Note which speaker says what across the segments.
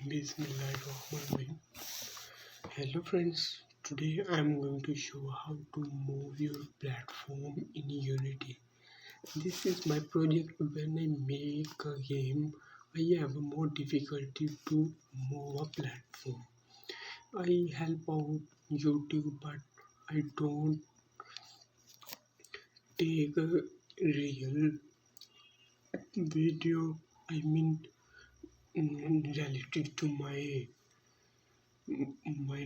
Speaker 1: Bismillahirrahmanirrahim. Hello friends, today I am going to show how to move your platform in Unity. This is my project. When I make a game, I have more difficulty to move a platform. I help out YouTube, but I don't take a real video. Relative to my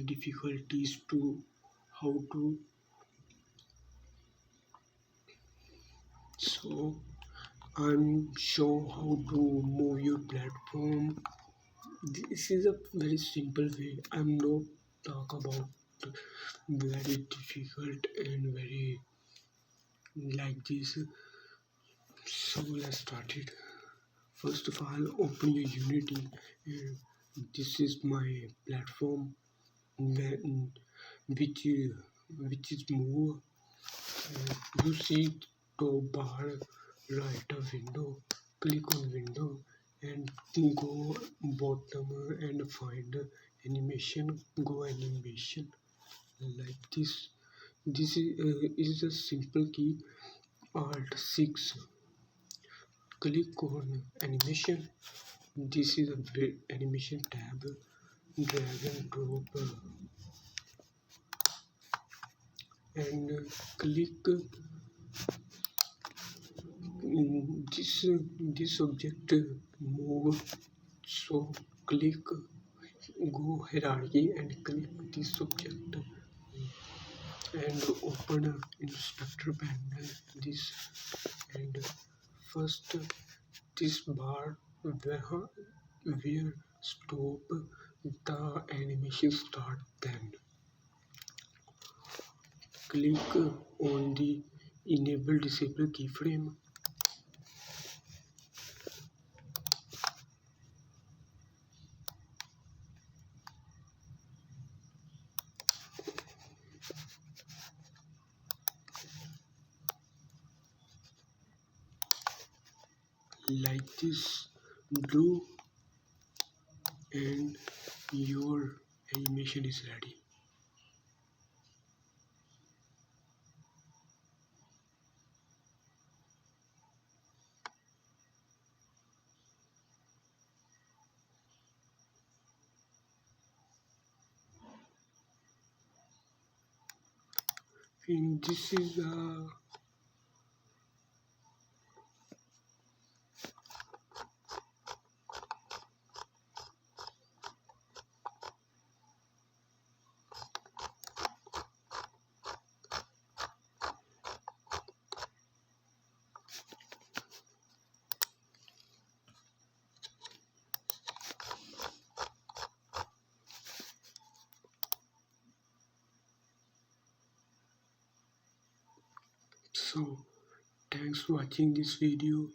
Speaker 1: difficulties to how to. So I'm show how to move your platform. This is a very simple way. I'm not talk about very difficult and very like this. So let's start it. First of all, open your Unity. And this is my platform which is move. You see top bar, right a window, click on window and go bottom and find animation, go animation like this. This is a simple key. Alt 6, click on animation. This is a animation tab. Drag and drop and click this object move. So click go hierarchy and click this object and open instructor panel this and first this bar where stop the animation start, then click on the enable disable keyframe. Like this, do and your animation is ready. And this is so thanks for watching this video.